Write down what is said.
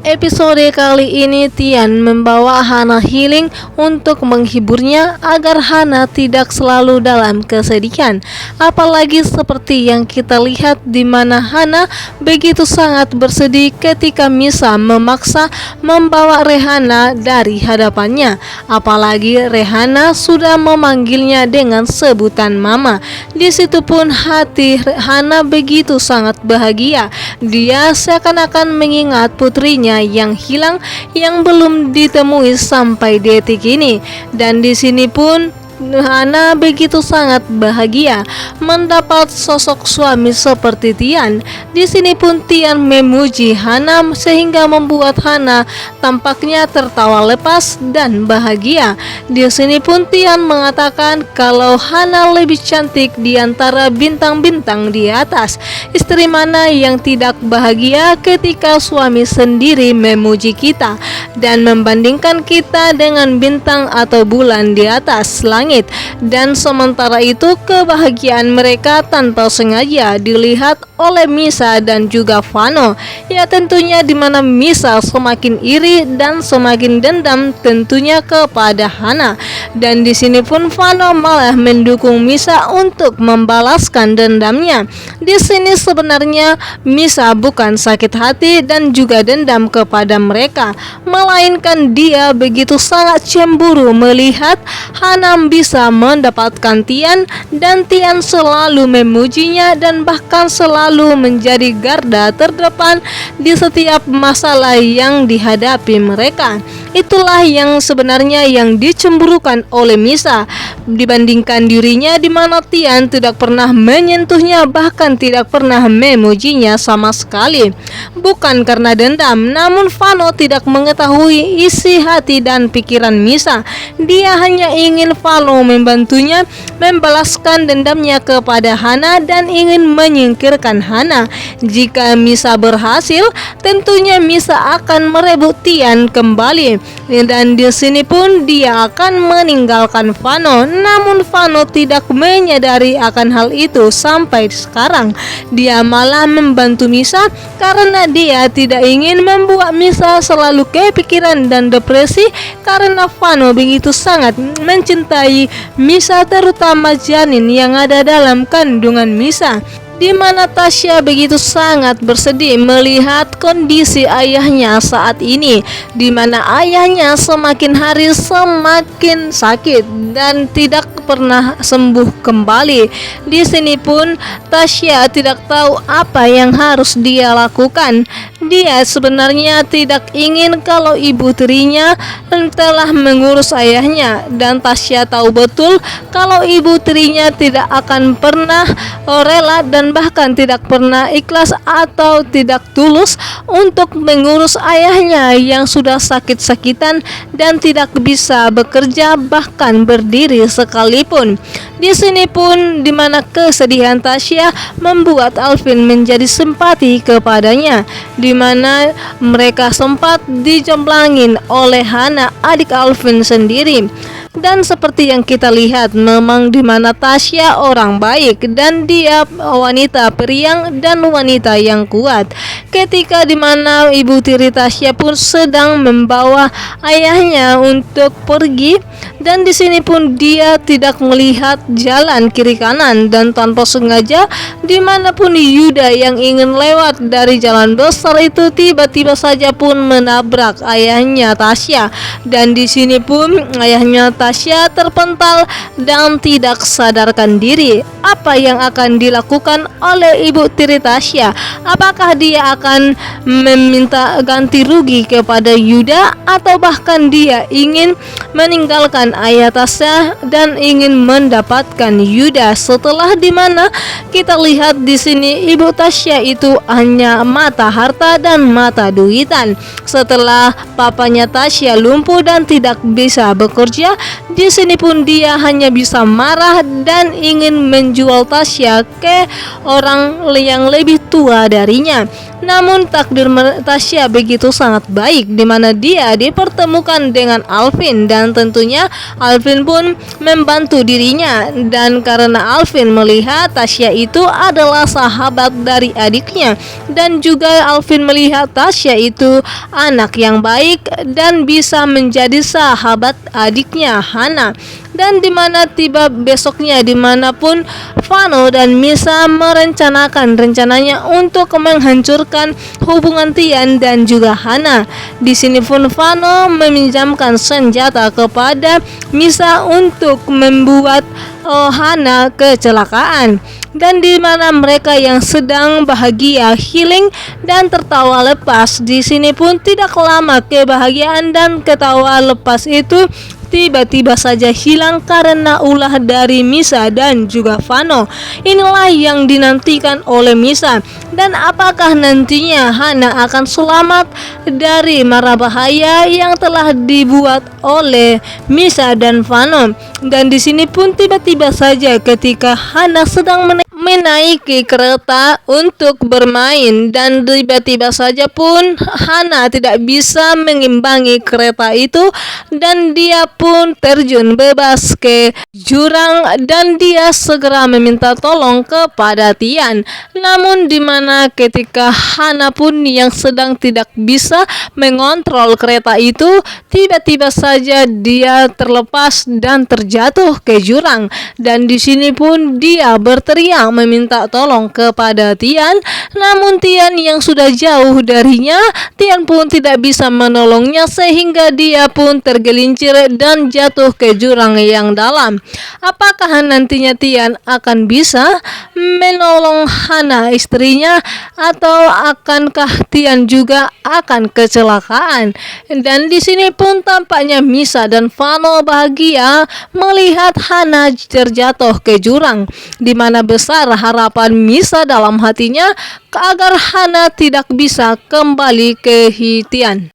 Episode kali ini Tian membawa Hana healing untuk menghiburnya agar Hana tidak selalu dalam kesedihan. Apalagi seperti yang kita lihat di mana Hana begitu sangat bersedih ketika Misa memaksa membawa Rehana dari hadapannya. Apalagi Rehana sudah memanggilnya dengan sebutan mama. Di situ pun hati Hana begitu sangat bahagia. Dia seakan-akan mengingat putrinya yang hilang yang belum ditemui sampai detik ini. Dan di sini pun Hana begitu sangat bahagia mendapat sosok suami seperti Tian. Di sini pun Tian memuji Hana sehingga membuat Hana tampaknya tertawa lepas dan bahagia. Di sini pun Tian mengatakan kalau Hana lebih cantik di antara bintang-bintang di atas. Istri mana yang tidak bahagia ketika suami sendiri memuji kita dan membandingkan kita dengan bintang atau bulan di atas langit. Dan sementara itu kebahagiaan mereka tanpa sengaja dilihat oleh Misa dan juga Vano. Ya tentunya dimana Misa semakin iri dan semakin dendam tentunya kepada Hana. Dan di sini pun Vano malah mendukung Misa untuk membalaskan dendamnya. Di sini sebenarnya Misa bukan sakit hati dan juga dendam kepada mereka, melainkan dia begitu sangat cemburu melihat Hana bisa mendapatkan Tian dan Tian selalu memujinya dan bahkan selalu menjadi garda terdepan di setiap masalah yang dihadapi mereka. Itulah yang sebenarnya yang dicemburukan oleh Misa dibandingkan dirinya, di mana Tian tidak pernah menyentuhnya bahkan tidak pernah memujinya sama sekali. Bukan karena dendam, namun Vano tidak mengetahui isi hati dan pikiran Misa. Dia hanya ingin Vano membantunya membalaskan dendamnya kepada Hana dan ingin menyingkirkan Hana. Jika Misa berhasil, tentunya Misa akan merebut Tian kembali. Dan di sini pun dia akan meninggalkan Vano. Namun Vano tidak menyadari akan hal itu sampai sekarang. Dia malah membantu Misa karena dia tidak ingin membuat Misa selalu kepikiran dan depresi karena Vano begitu sangat mencintai Misa, terutama janin yang ada dalam kandungan Misa. Di mana Tasya begitu sangat bersedih melihat kondisi ayahnya saat ini, di mana ayahnya semakin hari semakin sakit dan tidak pernah sembuh kembali. Di sini pun Tasya tidak tahu apa yang harus dia lakukan. Dia sebenarnya tidak ingin kalau ibu tirinya telah mengurus ayahnya, dan Tasya tahu betul kalau ibu tirinya tidak akan pernah rela dan bahkan tidak pernah ikhlas atau tidak tulus untuk mengurus ayahnya yang sudah sakit-sakitan dan tidak bisa bekerja bahkan berdiri sekalipun. Di sini pun dimana kesedihan Tasya membuat Alvin menjadi simpati kepadanya, dimana mereka sempat dijemplangin oleh Hana, adik Alvin sendiri. Dan seperti yang kita lihat, memang dimana Tasya orang baik dan dia wanita periang dan wanita yang kuat. Ketika dimana ibu tiri Tasya pun sedang membawa ayahnya untuk pergi, dan di sini pun dia tidak melihat jalan kiri kanan, dan tanpa sengaja dimanapun Yuda yang ingin lewat dari jalan besar itu tiba-tiba saja pun menabrak ayahnya Tasya. Dan di sini pun ayahnya Tasya terpental dan tidak sadarkan diri. Apa yang akan dilakukan oleh ibu tiri Tasya? Apakah dia akan meminta ganti rugi kepada Yuda atau bahkan dia ingin meninggalkan ayah Tasya dan ingin mendapatkan Yuda? Setelah dimana kita lihat di sini ibu Tasya itu hanya mata harta dan mata duitan. Setelah papanya Tasya lumpuh dan tidak bisa bekerja, di sini pun dia hanya bisa marah dan ingin menjual Tasya ke orang yang lebih tua darinya. Namun takdir Tasya begitu sangat baik, di mana dia dipertemukan dengan Alvin, dan tentunya Alvin pun membantu dirinya, dan karena Alvin melihat Tasya itu adalah sahabat dari adiknya, dan juga Alvin melihat Tasya itu anak yang baik dan bisa menjadi sahabat adiknya Hana. Dan dimana tiba besoknya, dimanapun Vano dan Misa merencanakan rencananya untuk menghancurkan hubungan Tian dan juga Hana. Di sini pun Vano meminjamkan senjata kepada Misa untuk membuat Hana kecelakaan. Dan di mana mereka yang sedang bahagia, healing dan tertawa lepas, di sini pun tidak lama kebahagiaan dan ketawa lepas itu tiba-tiba saja hilang karena ulah dari Misa dan juga Vano. Inilah yang dinantikan oleh Misa. Dan apakah nantinya Hana akan selamat dari mara bahaya yang telah dibuat oleh Misa dan Vano? Dan di sini pun tiba-tiba saja ketika Hana sedang menaiki kereta untuk bermain, dan tiba-tiba saja pun Hana tidak bisa mengimbangi kereta itu, dan dia pun terjun bebas ke jurang, dan dia segera meminta tolong kepada Tian. Namun dimana ketika Hana pun yang sedang tidak bisa mengontrol kereta itu, tiba-tiba saja dia terlepas dan terjatuh ke jurang. Dan di sini pun dia berteriak meminta tolong kepada Tian, namun Tian yang sudah jauh darinya, Tian pun tidak bisa menolongnya sehingga dia pun tergelincir dan jatuh ke jurang yang dalam. Apakah nantinya Tian akan bisa menolong Hana istrinya, atau akankah Tian juga akan kecelakaan? Dan di sini pun tampaknya Misa dan Vano bahagia melihat Hana terjatuh ke jurang, di mana besar harapan Misa dalam hatinya agar Hana tidak bisa kembali ke Tian.